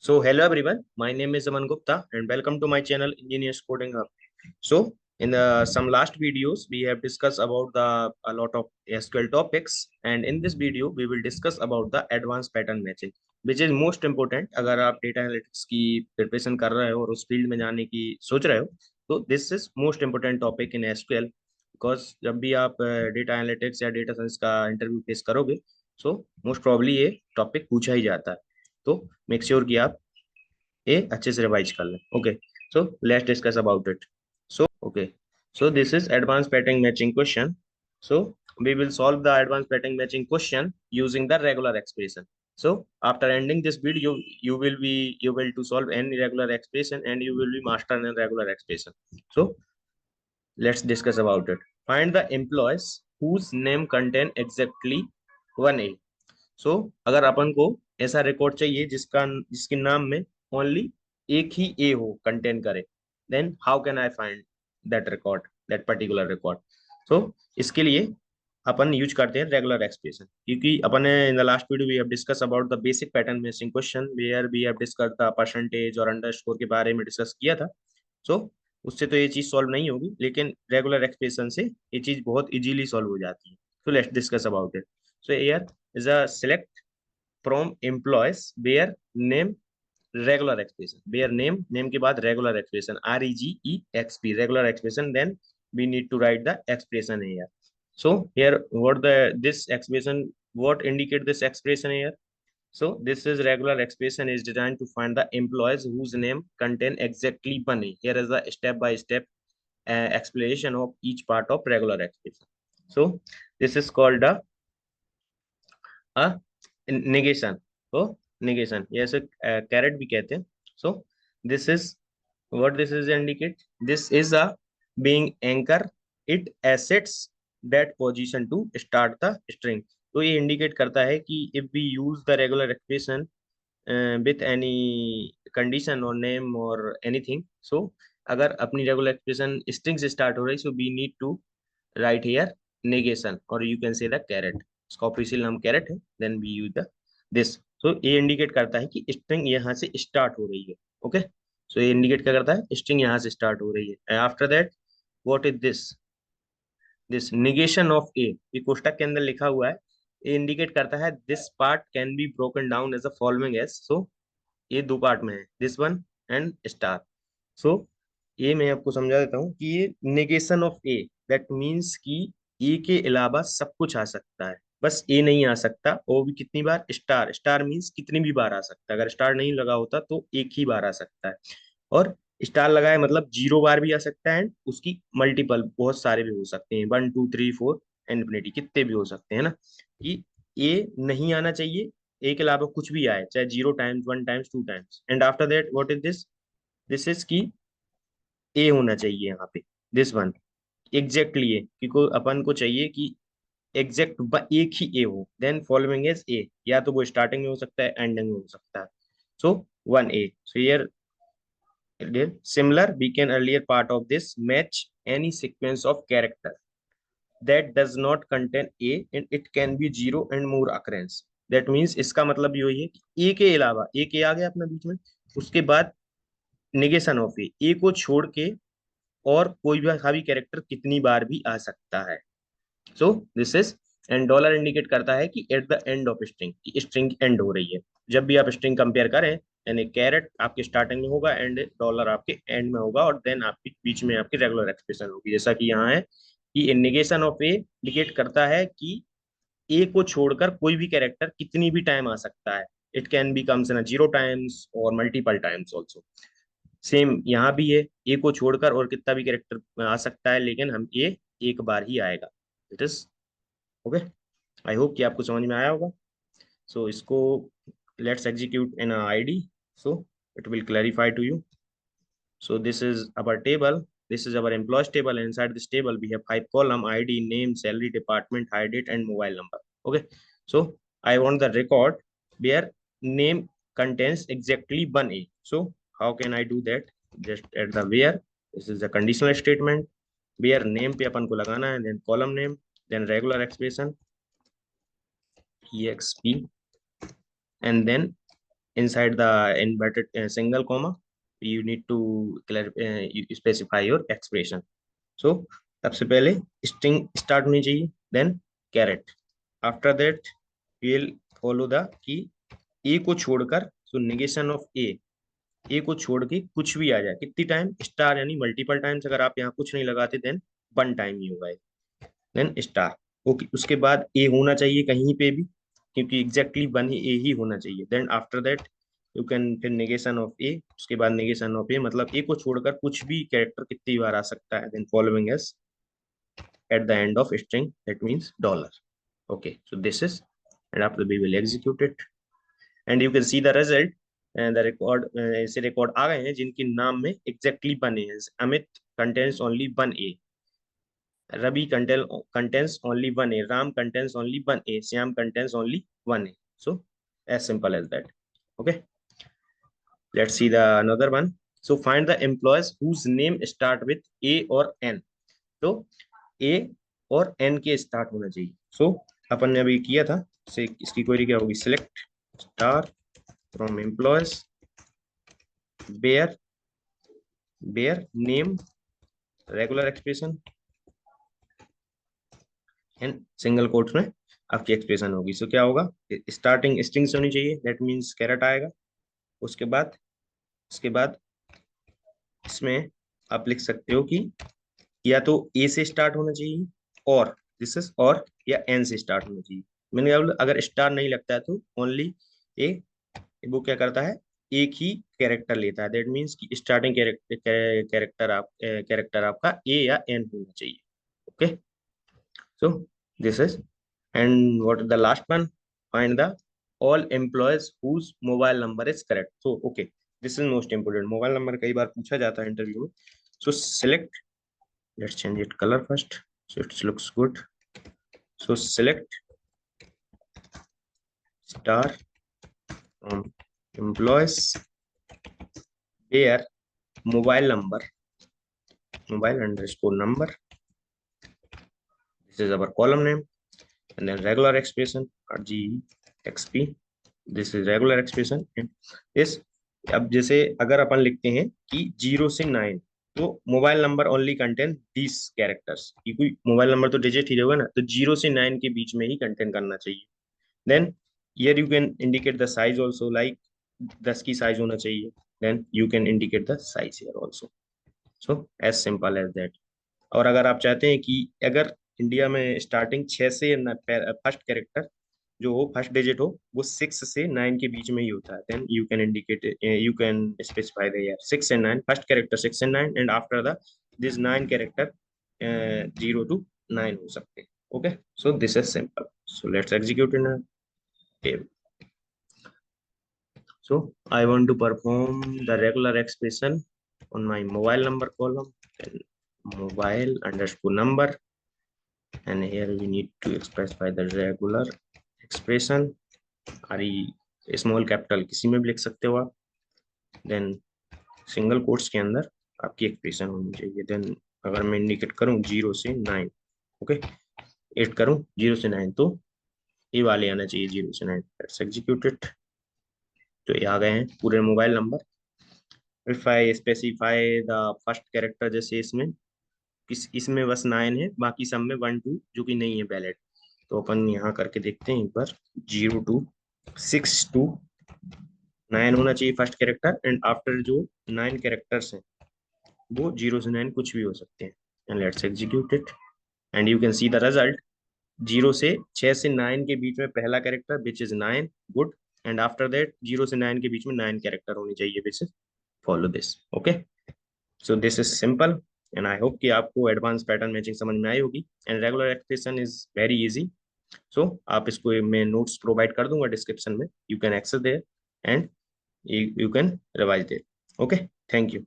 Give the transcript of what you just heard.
So hello everyone, my name is Aman Gupta and welcome to my channel Engineers Coding Hub. So in some last videos we have discussed about a lot of SQL topics, and in this video we will discuss about the advanced pattern matching, which is most important. अगर आप data analytics की preparation कर रहे हो और उस field में जाने की सोच रहे हो तो this is most important topic in SQL, because जब भी आप data analytics या data science का interview face करोगे so most probably ये topic पूछा ही जाता है. तो मेक श्योर कि आप ये अच्छे से रिवाइज कर लें. Okay, so let's discuss about it. Okay, so this is advanced pattern matching question. So we will solve the advanced pattern matching question using the regular expression. So after ending this video you will be able to solve any regular expression and you will be master in regular expression. So let's discuss about it. Find the employees whose name contain exactly one a. सो अगर अपन को ऐसा record चाहिए जिसके नाम में only एक ही ए हो, contain करे, then how can I find that record, that particular record. So इसके लिए अपन यूज करते हैं रेगुलर एक्सप्रेशन, क्योंकि अपन ने in the last video we have discuss about the basic pattern matching question where we have discuss the percentage और underscore के बारे में डिस्कस किया था. सो उससे तो ये चीज सॉल्व नहीं होगी, लेकिन रेगुलर एक्सप्रेशन से ये चीज बहुत इजीली सॉल्व हो जाती है. So let's discuss about it. So here is a select from employees where name regular expression, where name के बाद regular expression, REGEXP, regular expression, then we need to write the expression here. So here what the this expression, what indicate this expression here? So this is regular expression is designed to find the employees whose name contain exactly one. Here is the step by step explanation of each part of regular expression. So this is called a negation. तो negation ये ऐसे carat भी कहते हैं. So this is what this is indicate. This is a being anchor, it assets that position to start the string. तो ये indicate करता है कि if we use the regular expression with any condition or name or anything, so अगर अपनी regular expression string से start हो रही, so we need to write here negation, or you can say the caret. इसका official नाम caret है. Then we use the this. So ये indicate करता है कि स्ट्रिंग यहाँ से स्टार्ट हो रही है. ओके, सो ये इंडिकेट क्या करता है, स्ट्रिंग यहाँ से स्टार्ट हो रही है. After that what is this, this negation of A, ये कोष्टक के अंदर लिखा हुआ है. ये इंडिकेट करता है this part can be broken down as a following as. So ये दो पार्ट में है, this one and star. So ये मैं आपको समझा देता हूँ कि ये negation of A, that means कि ए के अलावा सब कुछ आ सकता है, बस ए नहीं आ सकता. वो भी कितनी बार, स्टार, स्टार मीन्स कितनी भी बार आ सकता है. अगर स्टार नहीं लगा होता तो एक ही बार आ सकता है, और स्टार लगा है मतलब 0 बार भी आ सकता है, एंड उसकी मल्टीपल बहुत सारे भी हो सकते हैं, 1 2 3 4 इन्फिनिटी, कितने भी हो सकते हैं ना. कि ए नहीं आना चाहिए, ए के अलावा कुछ भी आए, चाहे 0 times 1 times 2 times. And after that what is this, this is की ए होना चाहिए यहाँ पे, दिस वन एग्जैक्टली ए, क्योंकि अपन को चाहिए कि एग्जैक्ट एक ही ए हो. देन फॉलोइंग इज ए, या तो वो स्टार्टिंग में हो सकता है, एंडिंग में हो सकता है. So one A. So here similar we can earlier part of this match any sequence of character that does not contain a and it can be 0 and more occurrence. that means इसका मतलब यही है कि A के अलावा, एक ए आ गया अपना बीच में, उसके बाद निगेशन ऑफ ए को छोड़ के और कोई भी कैरेक्टर कितनी बार भी आ सकता है. सो this is, and dollar indicate करता है कि at the end of string, की स्ट्रिंग एंड हो रही है. जब भी आप स्ट्रिंग कंपेयर करें, यानी कैरेट आपके स्टार्टिंग में होगा एंड डॉलर आपके एंड में होगा, और देन आपके बीच में आपकी रेगुलर एक्सप्रेशन होगी, जैसा कि यहाँ है कि नेगेशन ऑफ ए इंडिकेट करता है कि ए को छोड़कर कोई भी कैरेक्टर कितनी भी टाइम आ सकता है. It can be comes in 0 times और मल्टीपल टाइम्स ऑल्सो. सेम यहाँ भी है, ए को छोड़कर और कितना भी कैरेक्टर आ सकता है, लेकिन हम ए एक बार ही आएगा. It is okay. I hope कि आपको समझ में आया होगा. सो इसको let's execute in ID, so it will clarify to you. So this is our table. This is our employees table. And inside this table, we have 5 column: ID, name, salary, department, hire date, and mobile number. Okay. So I want the record where name contains exactly one A. So how can I do that? Just add the where. This is the conditional statement. Where name पे अपन को लगाना है, then column name, then regular expression, exp, and then inside the inverted single comma you need to you specify your expression. So सबसे पहले string start होनी चाहिए, then caret. After that we will follow the key a को छोड़कर, so negation of a को छोड़ के कुछ भी आ जाए, कितनी टाइम, स्टार यानी मल्टीपल टाइम्स, अगर आप यहाँ कुछ नहीं लगाते देन वन टाइम ही होगा, देन स्टार। ओके, उसके बाद ए होना चाहिए कहीं पे भी, क्योंकि एग्जैक्टली वन ही ए ही होना चाहिए। Then after that you can फिर नेगेशन ऑफ ए, उसके बाद नेगेशन ऑफ ए मतलब ए को छोड़कर कुछ भी कैरेक्टर कितनी बार आ सकता है, then following S at the end of string, that means dollar. Okay, so this is, and after we will execute it and you can see the result and the record ऐसे record आ गए हैं जिनके नाम में exactly one ए है। Amit contains only one A, Ravi contains only one A, Ram contains only one A, Syam contains only one A. So as simple as that. Okay. Let's see the another one. So find the employees whose name start with A or N. So A और N के start होना चाहिए. So अपन ने अभी किया था, से इसकी क्वेरी क्या होगी, select star from employees where name regular expression and single quotes में आपकी एक्सप्रेशन होगी। सो क्या होगा, स्टार्टिंग स्ट्रिंग्स होनी चाहिए, दैट मींस कैरेट आएगा। उसके बाद इसमें आप लिख सकते हो कि या तो ए से स्टार्ट होना चाहिए और दिस इज, और या एन से स्टार्ट होना चाहिए। मैंने कहा अगर स्टार नहीं लगता है तो ओनली ए, वो क्या करता है, एक ही कैरेक्टर लेता है, दैट मींस कि स्टार्टिंग कैरेक्टर आपका ए या एन होना चाहिए। Okay, so this is, and what is the last one? Find the all employees whose mobile number is correct. So okay, this is most important. Mobile number कई बार पूछा जाता है interview में. So select. Let's change it color first, so it looks good. So select star from employees where mobile underscore number. This is our column name. And then regular expression RGXP, this is regular expression and this, अब जैसे अगर अपन लिखते हैं कि 0 से 9, तो mobile number only contain this characters, कोई mobile number तो डिजिट ही होगा ना, तो 0 से 9 के बीच में ही कंटेन करना चाहिए। Then here you can indicate the size also, like 10 की साइज होना चाहिए, then you can indicate the size here also. So as simple as that. और अगर आप चाहते हैं कि अगर इंडिया में स्टार्टिंग 6 से फर्स्ट कैरेक्टर जो हो, फर्स्ट डिजिट हो, वो 6 से 9 के बीच में ही होता है, then you can indicate, you can specify the year 6 and 9, first character 6 and 9 and after the this 9 character 0 to 9 हो सकते हैं। Okay, so this is simple. So let's execute in table. So I want to perform the regular expression on my mobile number column, then mobile underscore number, and here we need to specify the regular expression, RE small capital किसी में भी लिख सकते हो आप, then single quotes के अंदर आपकी एक्सप्रेशन होनी चाहिए। देन अगर मैं इंडिकेट करूं 0 से 9, ओके, 8 करूं 0 से 9, तो ये वाले आना चाहिए 0 से 9। Let's execute it. तो ये आ गए हैं पूरे mobile number. If I specify the first character, जैसे इसमें बस 9 है, बाकी सब में 1 2 जो कि नहीं है वैलिड, तो अपन यहाँ करके देखते हैं एक बार। 0 to 6 to 9 होना चाहिए फर्स्ट कैरेक्टर, एंड आफ्टर जो 9 कैरेक्टर्स हैं वो 0 से 9 कुछ भी हो सकते हैं। And let's execute it and you can see the result. 0 से 6 से 9 के बीच में पहला character which is 9, good, and after that 0 से 9 के बीच में 9 कैरेक्टर होनी चाहिए which is follow this. Okay, so this is simple and I hope कि आपको एडवांस पैटर्न मैचिंग समझ में आई होगी। And regular expression is very easy, so आप इसको, मैं नोट्स प्रोवाइड कर दूंगा डिस्क्रिप्शन में, you can access there and you can revise there. Okay, thank you.